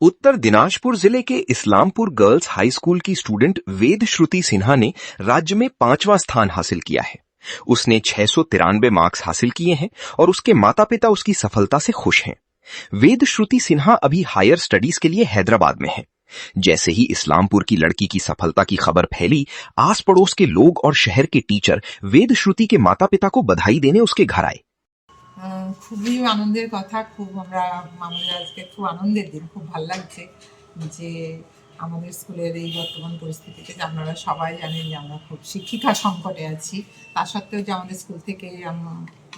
उत्तर दिनाजपुर जिले के Islampur girls high school की स्टूडेंट वेद श्रुति सिन्हा ने राज्य में 5वां स्थान हासिल किया है। उसने 693 मार्क्स हासिल किए हैं और उसके माता पिता उसकी सफलता से खुश हैं। वेद श्रुति सिन्हा अभी हायर स्टडीज के लिए हैदराबाद में है। जैसे ही इस्लामपुर की लड़की की सफलता की खबर फैली, आस पड़ोस के लोग और शहर के टीचर वेद श्रुति के माता पिता को बधाई देने उसके घर आए। খুবই আনন্দের কথা, আমাদের আজকে খুব আনন্দের দিন। খুব ভালো লাগছে যে আমাদের স্কুলের এই বর্তমান পরিস্থিতিতে যে আপনারা সবাই জানেন যে আমরা খুব শিক্ষিকা সংকটে আছি, তা সত্ত্বেও যে আমাদের স্কুল থেকে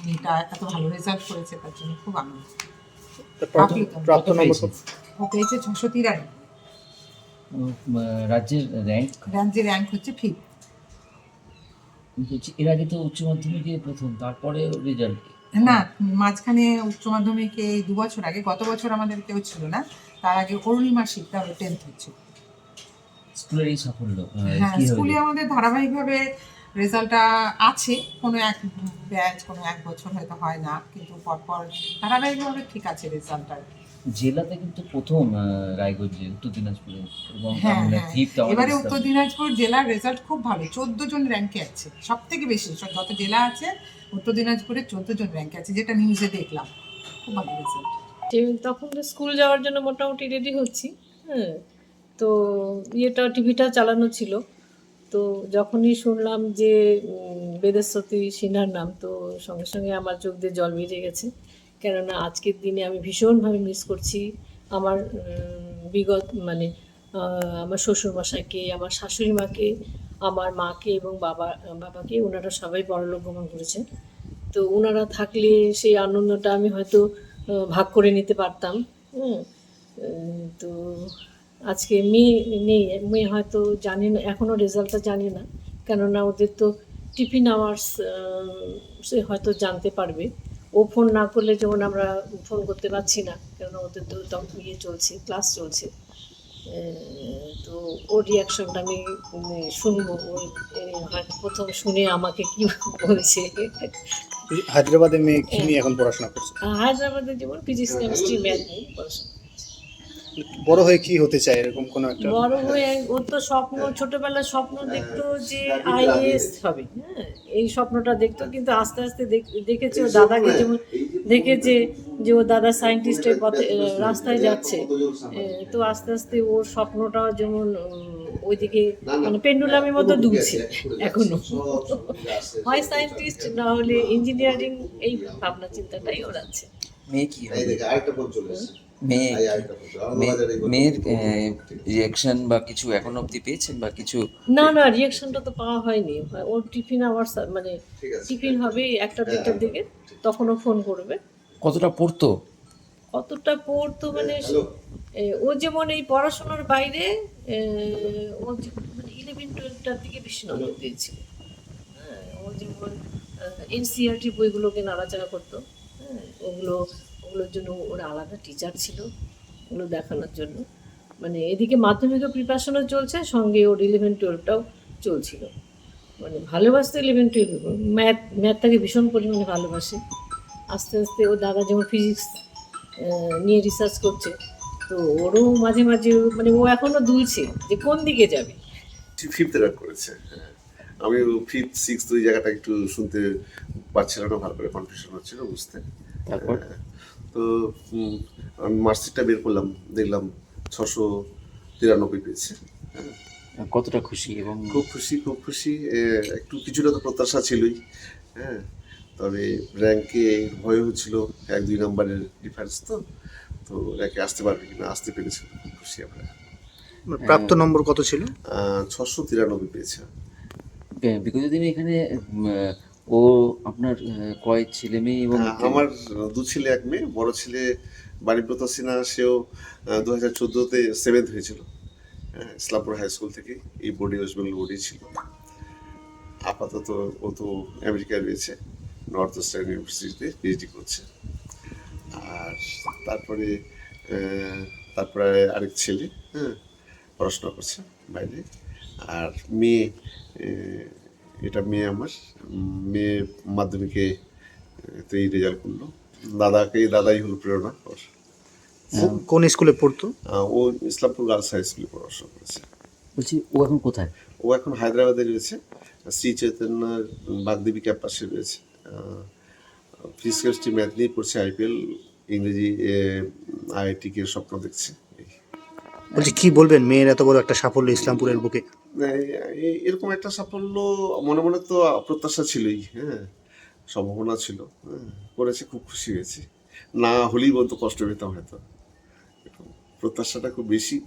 মেয়েটা এত ভালো রেজাল্ট করেছে তার জন্য খুব আনন্দ। ও পেয়েছে 693। রাজ্যের র্যাঙ্ক হচ্ছে 5th। এর আগে তো উচ্চ মাধ্যমিকে প্রথম, তারপরে রেজাল্ট না, মাঝখানে উচ্চ মাধ্যমিকে 2 বছর আগে, গত বছর আমাদের কেউ ছিল না, তার আগে অরুণিমা শিক্ষা 10th হচ্ছিল। স্কুলের এই সাফল্য, হ্যাঁ, স্কুলে আমাদের ধারাবাহিকভাবে রেজাল্টটা আছে, কোনো এক ব্যাচ কোনো এক বছর হয়তো হয় না, কিন্তু পরপর ধারাবাহিকভাবে ঠিক আছে রেজাল্টটা। জেলাতে কিন্তু প্রথম রায়গঞ্জে, উত্তর দিনাজপুরে, এবং এবারে উত্তর দিনাজপুর জেলার রেজাল্ট খুব ভালো। 14 জন র্যাঙ্কে আছে, সব থেকে বেশি যত জেলা আছে উত্তর দিনাজপুরে 14 জন র্যাঙ্কে আছে, যেটা নিউজে দেখলাম। খুব ভালো রেজাল্ট। তখন তো স্কুল যাওয়ার জন্য মোটামুটি রেডি হচ্ছি। হ্যাঁ, তো টিভিটা চালানো ছিল, তো যখনই শুনলাম যে বেদেশ্বতী সিনহার নাম, তো সঙ্গে সঙ্গে আমার চোখ দিয়ে জল বেরিয়ে গেছে। কেননা আজকের দিনে আমি ভীষণভাবে মিস করছি আমার আমার শ্বশুরমশাইকে, আমার শাশুড়ি মাকে, আমার মাকে এবং বাবাকে। ওনারা সবাই বড়লোক গমন করেছে, তো ওনারা থাকলে সেই আনন্দটা আমি হয়তো ভাগ করে নিতে পারতাম। তো আজকে মেয়ে নেই, মেয়ে হয়তো জানি না, এখনও রেজাল্টটা জানি না, কেননা ওদের তো টিফিন আওয়ার্স, সে হয়তো জানতে পারবে। ও ফোন না করলে যেমন আমরা ফোন করতে পারছি না, কেননা ওদের তো তখন চলছে, ক্লাস চলছে। তো ওর রিয়াকশনটা আমি শুনবো, প্রথম শুনে আমাকে কি বলছে। হায়দ্রাবাদে মেয়ে কি নিয়ে এখন পড়াশোনা করছে? হায়দ্রাবাদে যেমন ফিজিক্স, কেমিস্ট্রি, ম্যাথ নিয়ে পড়াশোনা। বড় হয়ে কি হতে চায় এরকম কোনো একটা? বড় হয়ে ওর তো স্বপ্ন, ছোটবেলায় স্বপ্ন দেখতো যে আইএএস হবে। হ্যাঁ, এই স্বপ্নটা দেখতো, কিন্তু আস্তে আস্তে দেখেছে ও দাদাকে, যেমন দেখেছে যে ও দাদা সায়েন্টিস্টের পথে রাস্তায় যাচ্ছে, তো আস্তে আস্তে ওর স্বপ্নটাও যেমন ওইদিকে পেন্ডুলামের মতো দুলছে এখনো। হয় সায়েন্টিস্ট, না হলে ইঞ্জিনিয়ারিং, এই ভাবনা চিন্তাটাই ওর আছে। মেয়ে কি মেয়ের রিয়াকশন বা কিছু এখন অবধি পেয়েছেন বা কিছু? না, রিয়াকশনটা তো পাওয়া হয়নি। ওর টিফিন আওয়ার্স, টিফিন হবে 1টা-2টার দিকে, তখনও ফোন করবে। কতটা পড়তো ও যেমন এই পড়াশোনার বাইরে ও 11-12টার দিকে বেশি নজর দিয়েছিল। হ্যাঁ, ও যেমন এনসিইআরটি বইগুলোকে নাড়াচাড়া করতো। হ্যাঁ, ওগুলোর জন্য ওর আলাদা টিচার ছিল, ওগুলো দেখানোর জন্য। এদিকে মাধ্যমিকের প্রিপারেশনও চলছে, সঙ্গে ওর 11-12টাও চলছিল। ভালোবাসতো 11-12, ম্যাথটাকে ভীষণ পরিমাণে ভালোবাসে। আস্তে আস্তে ওর দাদা যেমন ফিজিক্স নিয়ে রিসার্চ করছে, তো ওরও মাঝে মাঝে ও এখনও দুলছে যে কোন দিকে যাবে। 5th র্যাঙ্ক করেছে। আমি 5th 6th ওই জায়গাটা একটু শুনতে পারছিলাম না, ভালো করে কনফিউশন হচ্ছিল বুঝতে। তারপর তো আমি মার্কশিটটা বের করলাম, দেখলাম 693 পেয়েছে। কতটা খুশি? এবং খুব খুশি। একটু কিছুটা তো প্রত্যাশা ছিলই। হ্যাঁ, তবে র্যাঙ্কে ভয় হচ্ছিল, 1-2 নম্বরের ডিফারেন্স, তো র্যাঙ্কে আসতে পারবে কিনা, আসতে পেরেছিল, খুশি আমরা। প্রাপ্ত নম্বর কত ছিল? 693 পেয়েছে। বিগত দিনে এখানে ও আপনার কয় ছেলে মেয়ে? এবং আমার 2 ছেলে 1 মেয়ে। বড় ছেলে বাণীব্রত সিনহা, সেও 2014-তে 7th হয়েছিল। ইসলামপুর হাই স্কুল থেকে, এই বোর্ডে, ওয়েস্ট বেঙ্গল বোর্ডে ছিল। আপাতত ও তো আমেরিকায় রয়েছে, নর্থ ইস্টার্ন ইউনিভার্সিটিতে পিএইচডি করছে। আর তারপরে আরেক ছেলে পড়াশোনা করছে বাইরে। আর মেয়ে, এটা মেয়ে আমার, মেয়ে মাধ্যমিকে তো এই রেজাল্ট করলো। দাদাই হলো প্রেরণা ওর। কোন স্কুলে পড়তো? ও ইসলামপুর গার্লস হাই স্কুলে পড়াশোনা করেছে। বলছি ও এখন কোথায়? ও এখন হায়দ্রাবাদে রয়েছে, শ্রী চৈতন্য বাগদেবী ক্যাম্পাসে রয়েছে। ফিজিক্যাল ম্যাথ নিয়ে পড়ছে, আইপিএল ইংরেজি আইআইটি কে স্বপ্ন দেখছে। বলছি কি বলবেন মেয়ের এত বড় একটা সাফল্য ইসলামপুরের বুকে? এরকম একটা সাফল্য মনে মনে তো প্রত্যাশা ছিলই, হ্যাঁ, সম্ভাবনা ছিল, হ্যাঁ, করেছে, খুব খুশি হয়েছি। না হলেই বলতো কষ্ট পেতাম হয়তো, প্রত্যাশাটা খুব বেশি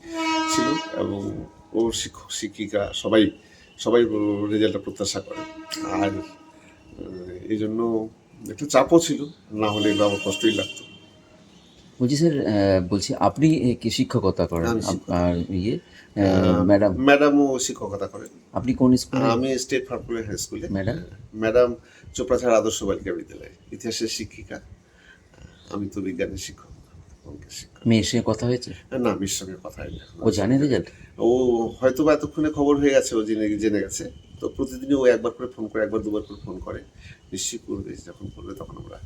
ছিল। এবং ওর শিক্ষক শিক্ষিকা সবাই সবাই রেজাল্টটা প্রত্যাশা করে। আর এই জন্য একটু চাপও ছিল, না হলে এগুলো আমার কষ্টই লাগতো। বলছি স্যার, বলছি আপনি কি শিক্ষকতা করেন? আমি শিক্ষকতা আর ইয়ে ম্যাডাম, ম্যাডামও শিক্ষকতা করেন। আপনি কোন স্কুলে? আমি স্টেট ফার্মপুরে হাই স্কুলে। ম্যাডাম? ম্যাডাম চোপড়াছাড়া আদর্শ বালিকা বিদ্যালয়, ইতিহাসের শিক্ষিকা। আমি তো বিজ্ঞানের শিক্ষক, অঙ্কের শিক্ষক। মেয়ের সঙ্গে কথা হয়েছে? না, মেয়ের সঙ্গে কথা হয়নি। ও জানে রেজাল্ট? ও হয়তো বা এতক্ষণে খবর হয়ে গেছে, ও জেনে গেছে। তো প্রতিদিনই ও একবার করে ফোন করে, একবার দুবার করে ফোন করে। নিশ্চয়ই করবে, যখন করবে তখন আমরা